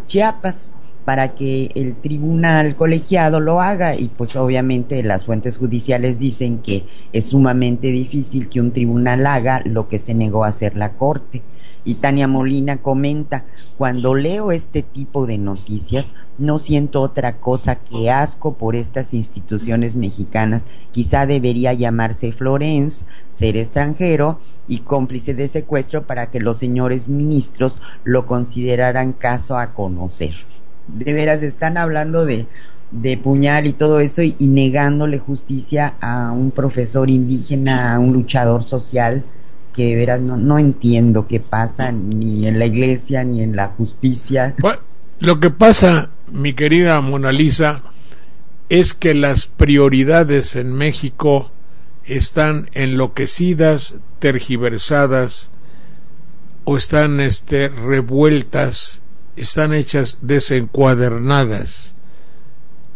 Chiapas para que el tribunal colegiado lo haga, y pues obviamente las fuentes judiciales dicen que es sumamente difícil que un tribunal haga lo que se negó a hacer la Corte. Y Tania Molina comenta, cuando leo este tipo de noticias no siento otra cosa que asco por estas instituciones mexicanas. Quizá debería llamarse Florence, ser extranjero y cómplice de secuestro para que los señores ministros lo consideraran caso a conocer. De veras están hablando de puñal y todo eso y negándole justicia a un profesor indígena, a un luchador social, que de veras no entiendo qué pasa ni en la iglesia ni en la justicia. Bueno, lo que pasa, mi querida Mona Lisa, es que las prioridades en México están enloquecidas, tergiversadas, o están revueltas, están hechas desencuadernadas.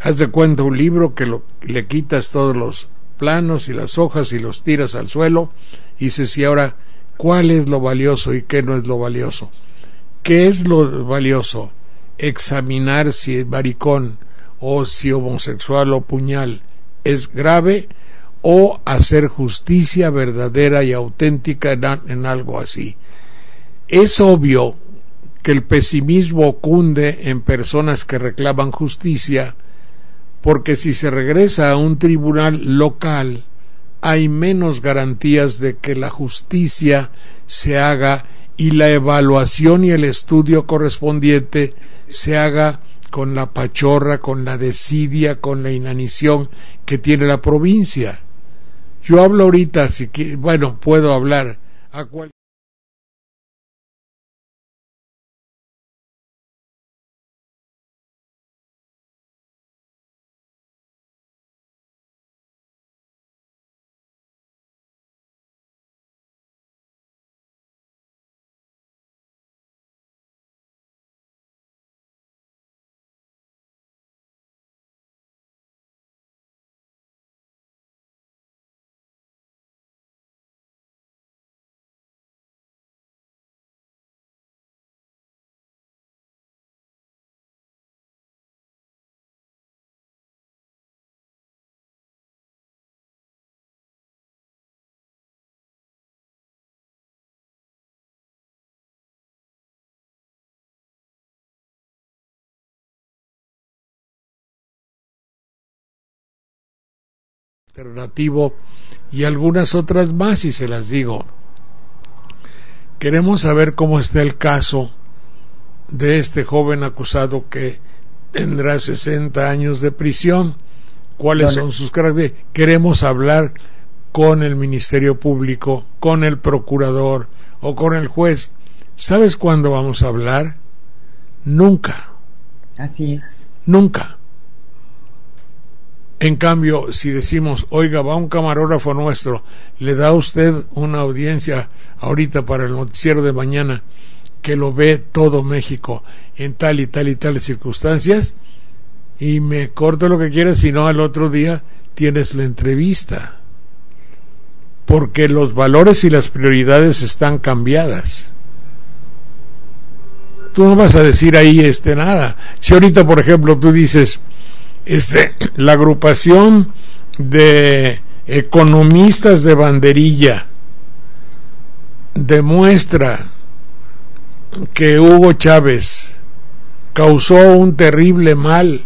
Haz de cuenta un libro que le quitas todos los planos y las hojas y los tiras al suelo y dices, y ahora, ¿cuál es lo valioso y qué no es lo valioso? ¿Qué es lo valioso? Examinar si es maricón o si homosexual o puñal es grave, o hacer justicia verdadera y auténtica en algo así. Es obvio que el pesimismo cunde en personas que reclaman justicia, porque si se regresa a un tribunal local hay menos garantías de que la justicia se haga y la evaluación y el estudio correspondiente se haga con la pachorra, con la desidia, con la inanición que tiene la provincia. Yo hablo ahorita, puedo hablar a cualquier alternativo y algunas otras más, y se las digo. Queremos saber cómo está el caso de este joven acusado que tendrá 60 años de prisión, cuáles son sus características. Queremos hablar con el Ministerio Público, con el procurador o con el juez. ¿Sabes cuándo vamos a hablar? Nunca. Así es. Nunca. En cambio, si decimos, oiga, va un camarógrafo nuestro, le da a usted una audiencia ahorita para el noticiero de mañana, que lo ve todo México en tal y tal y tales circunstancias, y me corto lo que quieras, si no al otro día tienes la entrevista, porque los valores y las prioridades están cambiadas. Tú no vas a decir ahí nada. Si ahorita, por ejemplo, tú dices, la agrupación de economistas de banderilla demuestra que Hugo Chávez causó un terrible mal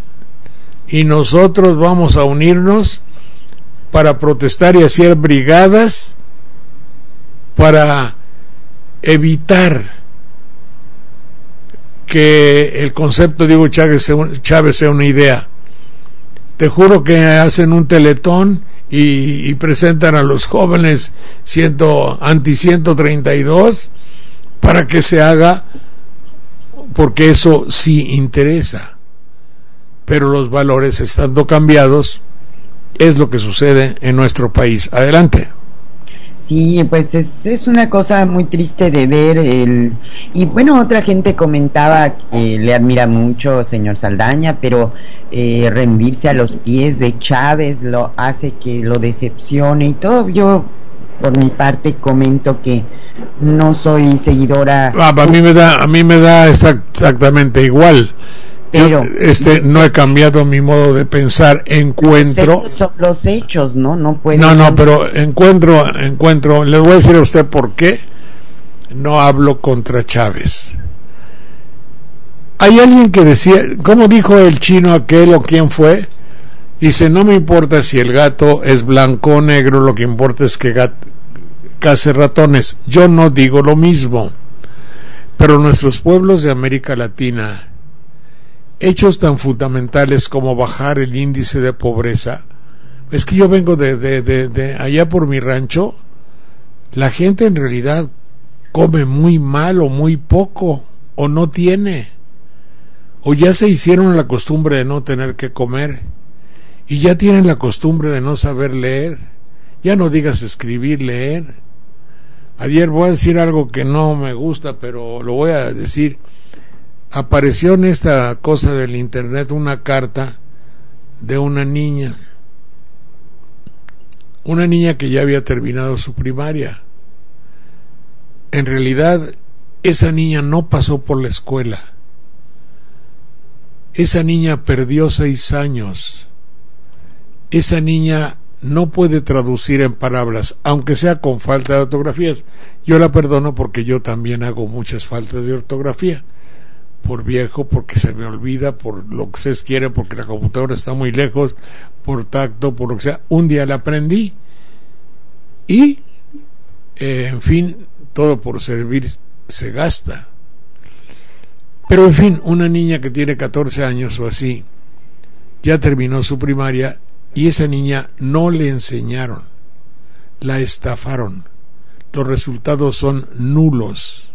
y nosotros vamos a unirnos para protestar y hacer brigadas para evitar que el concepto de Hugo Chávez sea una idea. Te juro que hacen un teletón y presentan a los jóvenes anti 132 para que se haga, porque eso sí interesa. Pero los valores estando cambiados es lo que sucede en nuestro país. Adelante. Sí, pues es una cosa muy triste de ver y bueno, otra gente comentaba que le admira mucho, señor Saldaña, pero rendirse a los pies de Chávez lo hace que lo decepcione y todo. Yo por mi parte comento que no soy seguidora. A mí me da exactamente igual. Pero no he cambiado mi modo de pensar. Encuentro son los hechos, no puede. No, pero encuentro. Les voy a decir a usted por qué no hablo contra Chávez. Hay alguien que decía, ¿cómo dijo el chino aquel o quién fue? Dice, no me importa si el gato es blanco o negro, lo que importa es que case ratones. Yo no digo lo mismo, pero nuestros pueblos de América Latina, hechos tan fundamentales como bajar el índice de pobreza, es que yo vengo de allá por mi rancho, la gente en realidad come muy mal o muy poco, o no tiene, o ya se hicieron la costumbre de no tener que comer, y ya tienen la costumbre de no saber leer. Ya no digas escribir, leer. Ayer voy a decir algo que no me gusta, pero lo voy a decir. Apareció en esta cosa del internet una carta de una niña que ya había terminado su primaria. En realidad, esa niña no pasó por la escuela. Esa niña perdió 6 años. Esa niña no puede traducir en palabras, aunque sea con falta de ortografías. Yo la perdono porque yo también hago muchas faltas de ortografía. Por viejo, porque se me olvida, por lo que ustedes quieren, porque la computadora está muy lejos, por tacto, por lo que sea. Un día la aprendí y, en fin, todo por servir se gasta. Pero en fin, una niña que tiene 14 años o así, ya terminó su primaria y esa niña no le enseñaron, la estafaron. Los resultados son nulos.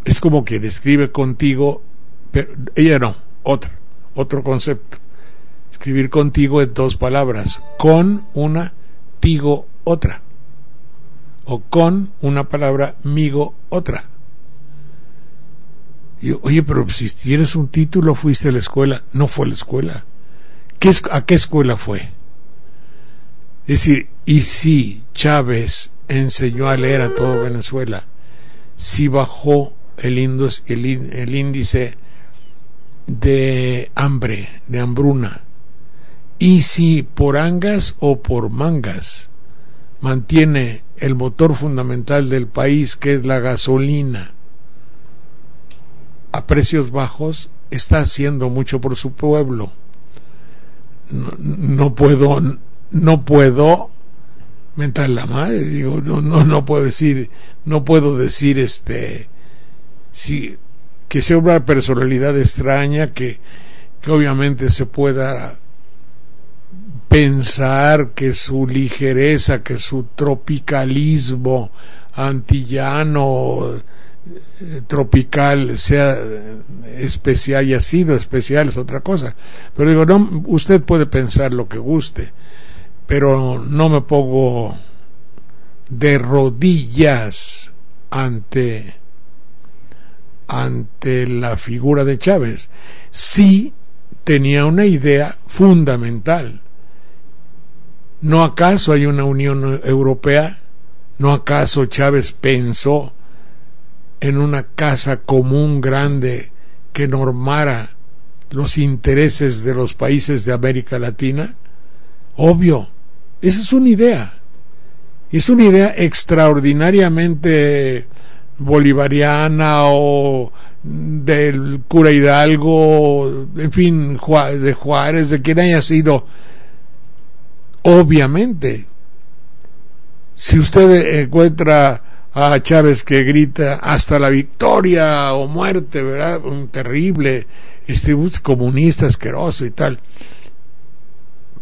Es como quien escribe contigo, pero ella no, otro concepto. Escribir contigo en 2 palabras, con una, tigo, otra. O con una palabra, migo, otra. Y, oye, pero si tienes un título, fuiste a la escuela. No fue a la escuela. ¿A qué escuela fue? Es decir, y si Chávez enseñó a leer a todo Venezuela, si bajó el índice de hambre, de hambruna, y si por angas o por mangas mantiene el motor fundamental del país, que es la gasolina, a precios bajos, está haciendo mucho por su pueblo. No puedo mentar la madre, digo, no puedo decir sí, que sea una personalidad extraña, que obviamente se pueda pensar que su ligereza, que su tropicalismo antillano, tropical, sea especial, y ha sido especial, es otra cosa. Pero digo, no, usted puede pensar lo que guste, pero no me pongo de rodillas ante la figura de Chávez. Sí tenía una idea fundamental. ¿No acaso hay una Unión Europea? ¿No acaso Chávez pensó en una casa común grande que normara los intereses de los países de América Latina? Obvio, esa es una idea. Es una idea extraordinariamente bolivariana, o del cura Hidalgo, en fin, de Juárez, de quien haya sido. Obviamente, si usted encuentra a Chávez que grita hasta la victoria o muerte, ¿verdad? Un terrible comunista asqueroso y tal.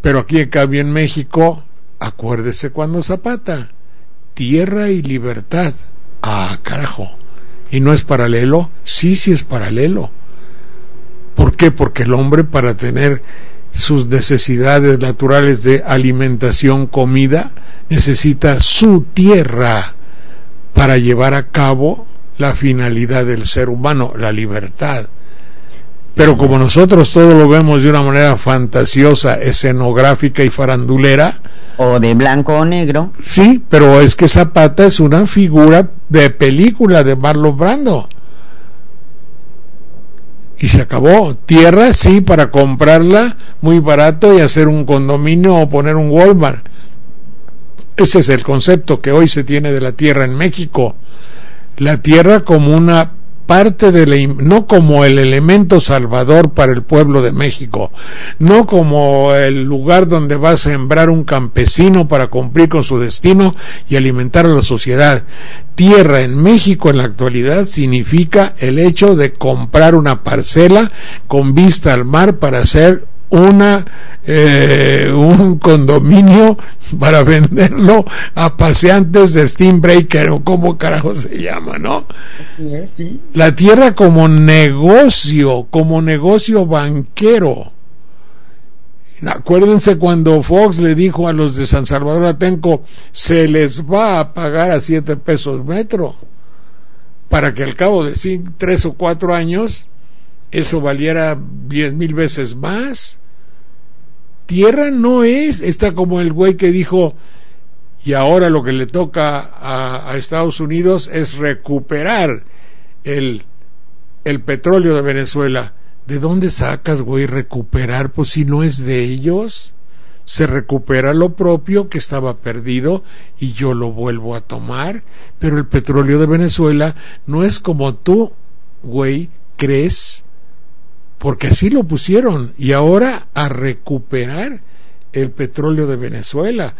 Pero aquí, en cambio, en México, acuérdese cuando Zapata, tierra y libertad. Ah, carajo. ¿Y no es paralelo? Sí es paralelo. ¿Por qué? Porque el hombre, para tener sus necesidades naturales de alimentación, comida, necesita su tierra para llevar a cabo la finalidad del ser humano, la libertad. Pero como nosotros todo lo vemos de una manera fantasiosa, escenográfica y farandulera, o de blanco o negro. Sí, pero es que Zapata es una figura de película de Marlon Brando. Y se acabó. Tierra, sí, para comprarla muy barato y hacer un condominio o poner un Walmart. Ese es el concepto que hoy se tiene de la tierra en México. La tierra como una parte no como el elemento salvador para el pueblo de México, no como el lugar donde va a sembrar un campesino para cumplir con su destino y alimentar a la sociedad. Tierra en México en la actualidad significa el hecho de comprar una parcela con vista al mar para hacer un condominio para venderlo a paseantes de Steam Breaker, o como carajo se llama, ¿no? Así es, sí. La tierra como negocio banquero. Acuérdense cuando Fox le dijo a los de San Salvador Atenco, se les va a pagar a 7 pesos metro, para que al cabo de 3 o 4 años eso valiera 10,000 veces más. Tierra no es, está como el güey que dijo, y ahora lo que le toca a Estados Unidos es recuperar el petróleo de Venezuela. ¿De dónde sacas, güey, recuperar? Pues si no es de ellos, se recupera lo propio que estaba perdido y yo lo vuelvo a tomar. Pero el petróleo de Venezuela no es como tú, güey, crees, porque así lo pusieron. Y ahora a recuperar el petróleo de Venezuela.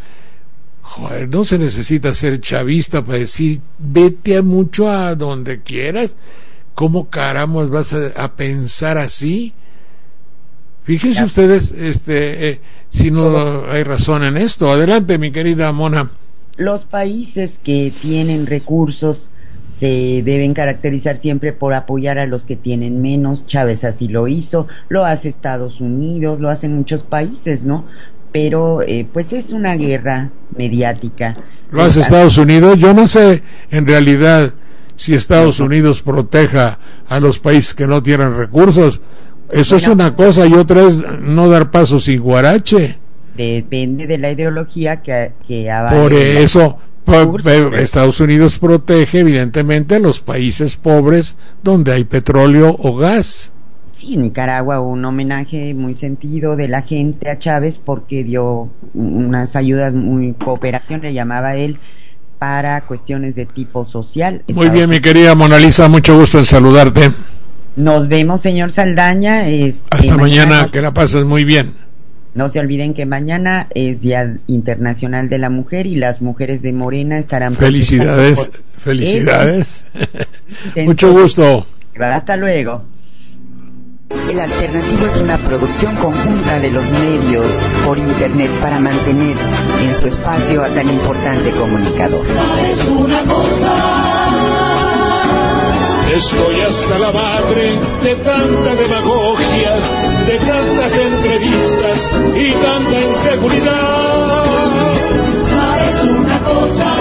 Joder, no se necesita ser chavista para decir, vete mucho a donde quieras. ¿Cómo caramos vas a pensar así? Fíjense ustedes, si no hay razón en esto. Adelante, mi querida Mona. Los países que tienen recursos se deben caracterizar siempre por apoyar a los que tienen menos. Chávez así lo hizo, lo hace Estados Unidos, lo hacen muchos países, ¿no? Pero pues es una guerra mediática. Lo hace Estados Unidos. Yo no sé en realidad si Estados Unidos proteja a los países que no tienen recursos. Eso es una cosa, y otra es no dar paso sin guarache. Depende de la ideología que avale. Por eso Estados Unidos protege evidentemente a los países pobres donde hay petróleo o gas. Sí, en Nicaragua un homenaje muy sentido de la gente a Chávez porque dio unas ayudas, muy cooperación le llamaba él, para cuestiones de tipo social. Muy bien, mi querida Mona Lisa, mucho gusto en saludarte. Nos vemos, señor Saldaña. Hasta mañana, que la pases muy bien. No se olviden que mañana es Día Internacional de la Mujer y las mujeres de Morena estarán... Felicidades, felicidades. Mucho gusto. Hasta luego. El Alternativo es una producción conjunta de los medios por internet para mantener en su espacio a tan importante comunicador. ¿Sabes una cosa? Estoy hasta la madre de tanta demagogia, de tantas entrevistas y tanta inseguridad. ¿Sabes una cosa?